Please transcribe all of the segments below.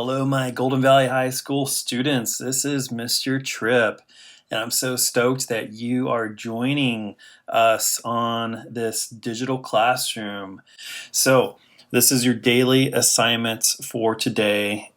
Hello, my Golden Valley High School students. This is Mr. Tripp, and I'm so stoked that you are joining us on this digital classroom. So, this is your daily assignments for today.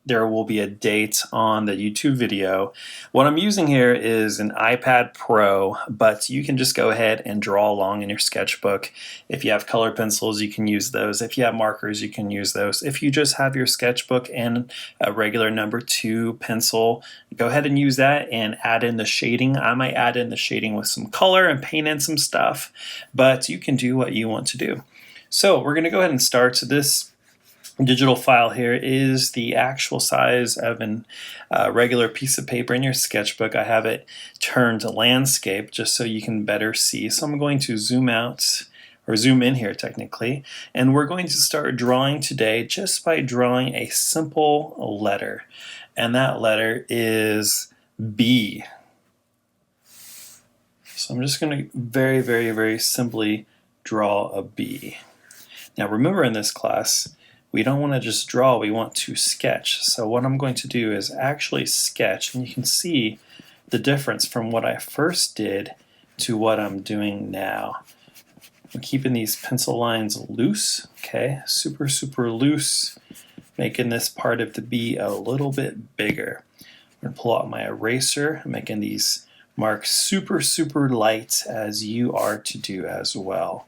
There will be a date on the YouTube video. What I'm using here is an iPad Pro, but you can just go ahead and draw along in your sketchbook. If you have color pencils, you can use those. If you have markers, you can use those. If you just have your sketchbook and a regular number 2 pencil, go ahead and use that and add in the shading. I might add in the shading with some color and paint in some stuff, but you can do what you want to do. So we're going to go ahead and start. This digital file here is the actual size of a regular piece of paper in your sketchbook. I have it turned to landscape just so you can better see. So I'm going to zoom out, or zoom in here technically, and we're going to start drawing today just by drawing a simple letter, and that letter is B. So I'm just going to very simply draw a B. Now remember, in this class we don't want to just draw, we want to sketch. So what I'm going to do is actually sketch, and you can see the difference from what I first did to what I'm doing now. I'm keeping these pencil lines loose, okay? Super loose, making this part of the B a little bit bigger. I'm going to pull out my eraser, making these marks super light, as you are to do as well.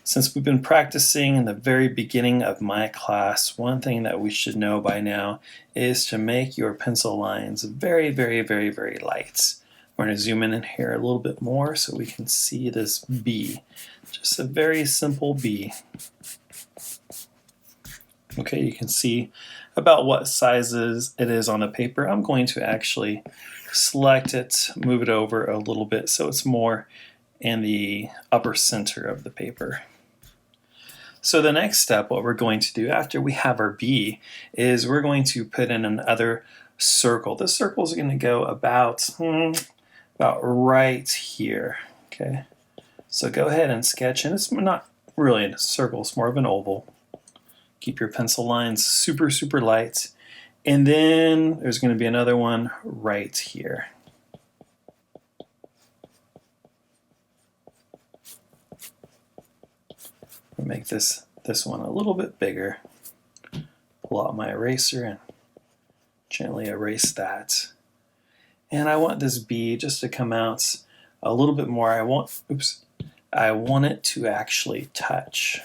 Since we've been practicing in the very beginning of my class, one thing that we should know by now is to make your pencil lines very light. We're going to zoom in here a little bit more so we can see this B. Just a very simple B. Okay, you can see about what sizes it is on the paper. I'm going to actually select it, move it over a little bit so it's more in the upper center of the paper. So the next step, what we're going to do after we have our B, is we're going to put in another circle. This circle is going to go about right here. Okay, so go ahead and sketch, and it's not really a circle, it's more of an oval. Keep your pencil lines super light, and then there's going to be another one right here. Make this one a little bit bigger. Pull out my eraser and gently erase that. And I want this B just to come out a little bit more. I want it to actually touch.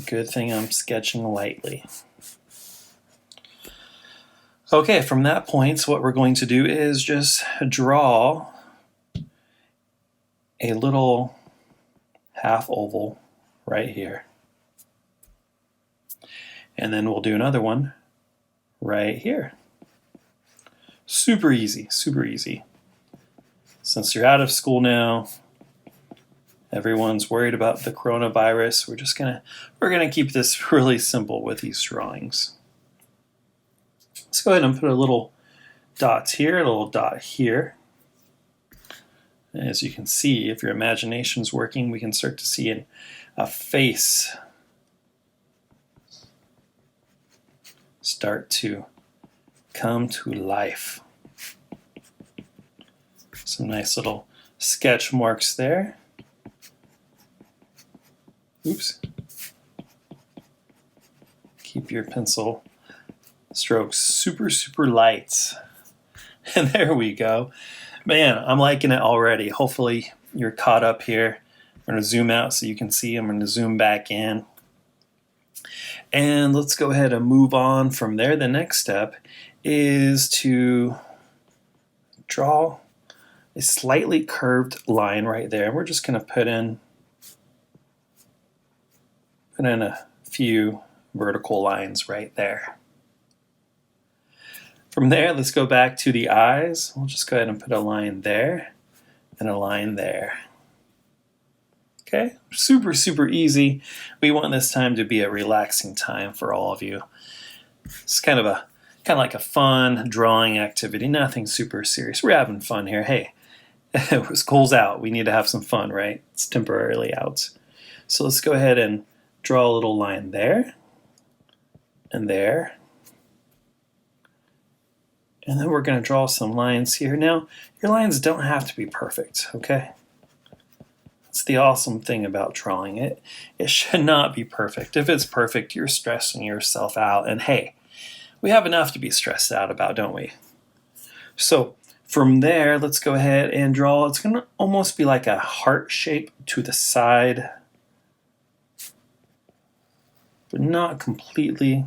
Good thing I'm sketching lightly. Okay, from that point, what we're going to do is just draw a little half oval right here. And then we'll do another one right here. Super easy. Since you're out of school now, everyone's worried about the coronavirus, we're gonna keep this really simple with these drawings. Let's go ahead and put a little dot here, a little dot here. As you can see, if your imagination's working, we can start to see a face start to come to life. Some nice little sketch marks there. Oops. Keep your pencil strokes super light. And there we go. Man, I'm liking it already. Hopefully you're caught up here. I'm going to zoom out so you can see. I'm going to zoom back in. And let's go ahead and move on from there. The next step is to draw a slightly curved line right there. We're just going to put in a few vertical lines right there. From there, let's go back to the eyes. We'll just go ahead and put a line there and a line there. Okay, super easy. We want this time to be a relaxing time for all of you. It's kind of like a fun drawing activity, nothing super serious. We're having fun here. Hey, school's out. We need to have some fun, right? It's temporarily out. So let's go ahead and draw a little line there. and there. And then we're going to draw some lines here. Now, your lines don't have to be perfect, okay? That's the awesome thing about drawing it. It should not be perfect. If it's perfect, you're stressing yourself out. And hey, we have enough to be stressed out about, don't we? So from there, let's go ahead and draw. It's going to almost be like a heart shape to the side, but not completely.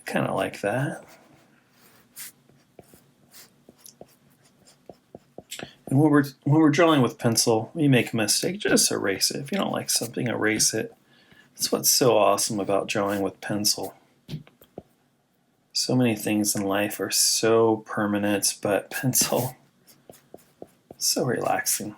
Kind of like that. And when we're drawing with pencil, we make a mistake, just erase it. If you don't like something, erase it. That's what's so awesome about drawing with pencil. So many things in life are so permanent, but pencil, so relaxing.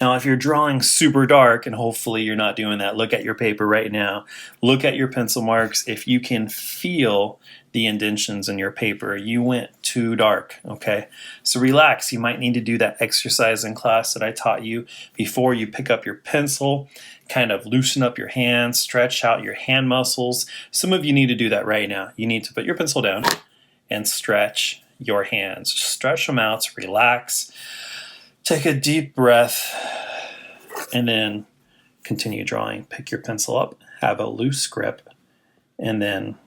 Now, if you're drawing super dark, and hopefully you're not doing that, look at your paper right now. Look at your pencil marks. If you can feel the indentions in your paper, you went too dark, okay? So relax. You might need to do that exercise in class that I taught you before you pick up your pencil. Kind of loosen up your hands, stretch out your hand muscles. Some of you need to do that right now. You need to put your pencil down and stretch your hands. Stretch them out, relax. Take a deep breath and then continue drawing. Pick your pencil up, have a loose grip, and then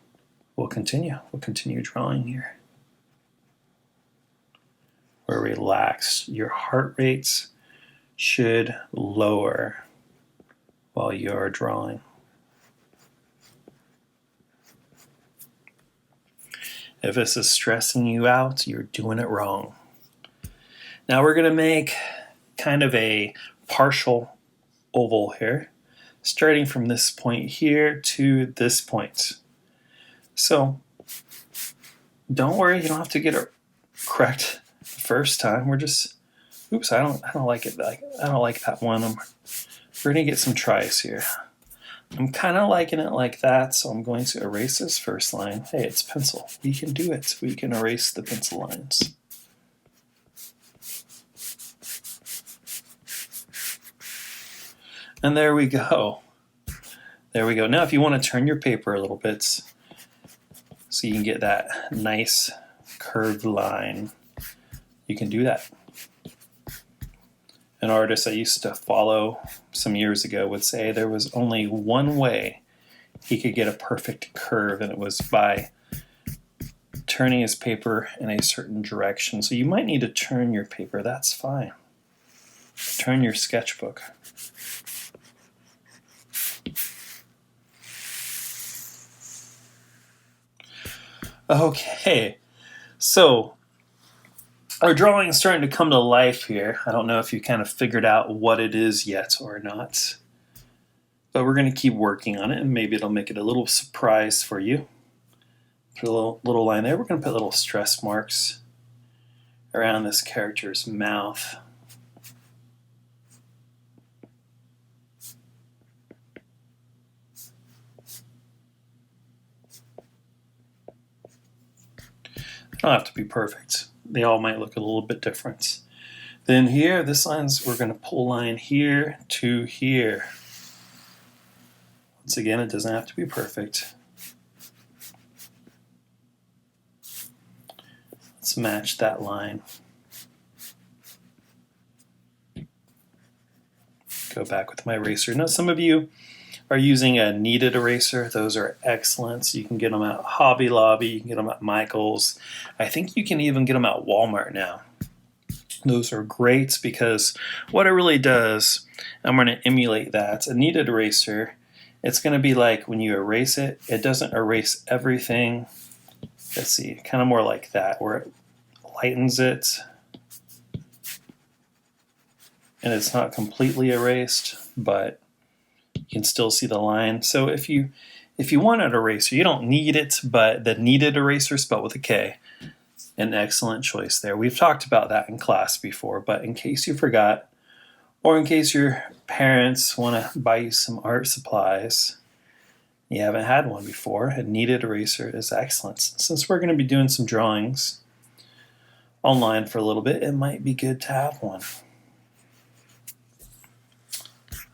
we'll continue. We'll continue drawing here. We're relaxed. Your heart rates should lower while you're drawing. If this is stressing you out, you're doing it wrong. Now we're going to make kind of a partial oval here, starting from this point here to this point. So don't worry, you don't have to get it correct the first time. We're just, oops, I don't like it. I don't like that one. We're going to get some tries here. I'm kind of liking it like that, so I'm going to erase this first line. Hey, it's pencil. We can do it. We can erase the pencil lines. And there we go. There we go. Now if you want to turn your paper a little bit so you can get that nice curved line, you can do that. An artist I used to follow some years ago would say there was only one way he could get a perfect curve, and it was by turning his paper in a certain direction. So you might need to turn your paper. That's fine. Turn your sketchbook. Okay, so our drawing is starting to come to life here. I don't know if you kind of figured out what it is yet or not, but we're going to keep working on it, and maybe it'll make it a little surprise for you. Put a little line there. We're going to put little stress marks around this character's mouth. They don't have to be perfect. They all might look a little bit different. Then here, this line's, we're going to pull line here to here. Once again, it doesn't have to be perfect. Let's match that line. Go back with my eraser. Now, some of you are using a kneaded eraser. Those are excellent. So you can get them at Hobby Lobby, you can get them at Michael's. I think you can even get them at Walmart now. Those are great because what it really does, I'm going to emulate that. A kneaded eraser, it's going to be like when you erase it, it doesn't erase everything. Let's see, kind of more like that, where it lightens it and it's not completely erased, but you can still see the line. So if you want an eraser, you don't need it, but the kneaded eraser, spelled with a K, an excellent choice there. We've talked about that in class before, but in case you forgot, or in case your parents want to buy you some art supplies, you haven't had one before, a kneaded eraser is excellent. Since we're going to be doing some drawings online for a little bit, it might be good to have one.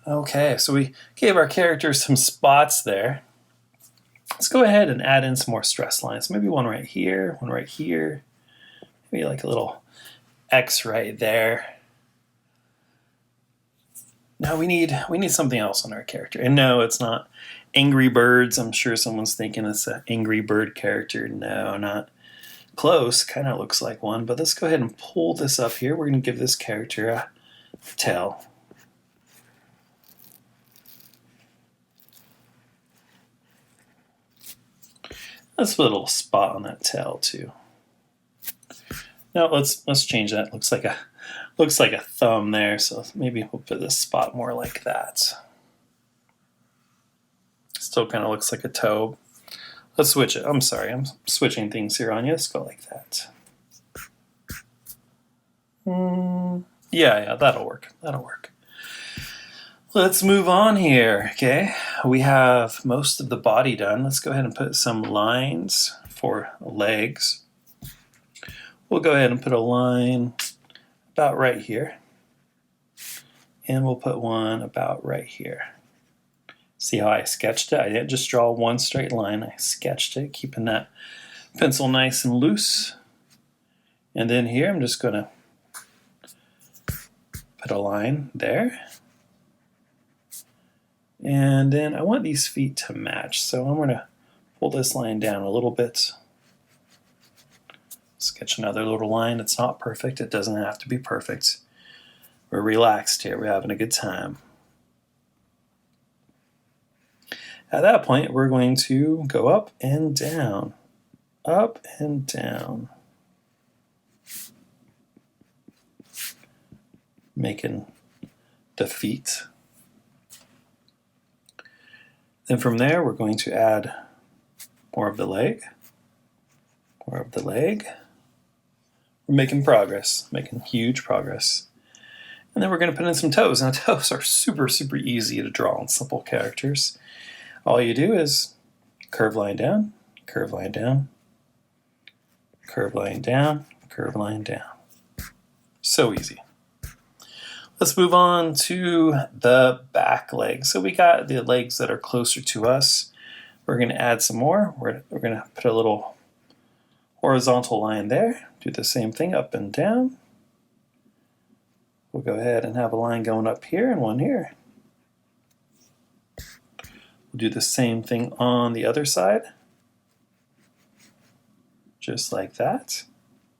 Okay, so we gave our character some spots there. Let's go ahead and add in some more stress lines. Maybe one right here, maybe like a little X right there. Now we need something else on our character. And no, it's not Angry Birds. I'm sure someone's thinking it's an Angry Bird character. No, not close. Kind of looks like one, but let's go ahead and pull this up here. We're going to give this character a tail. Let's put a little spot on that tail too. Now let's change that. Looks like a thumb there, so maybe we'll put this spot more like that. Still kind of looks like a toe. Let's switch it. I'm sorry, I'm switching things here on you. Let's go like that. Yeah, that'll work. That'll work. Let's move on here, okay? We have most of the body done. Let's go ahead and put some lines for legs. We'll go ahead and put a line about right here. And we'll put one about right here. See how I sketched it? I didn't just draw one straight line. I sketched it, keeping that pencil nice and loose. And then here I'm just going to put a line there. And then I want these feet to match, so I'm going to pull this line down a little bit. Sketch another little line. It's not perfect. It doesn't have to be perfect. We're relaxed here. We're having a good time. At that point, we're going to go up and down. Up and down. Making the feet. Then from there, we're going to add more of the leg. More of the leg. We're making progress, making huge progress. And then we're going to put in some toes. Now, toes are super, super easy to draw on simple characters. All you do is curve line down, curve line down, curve line down, curve line down. So easy. Let's move on to the back legs. So we got the legs that are closer to us. We're going to add some more. We're going to put a little horizontal line there. Do the same thing up and down. We'll go ahead and have a line going up here and one here. We'll do the same thing on the other side. Just like that.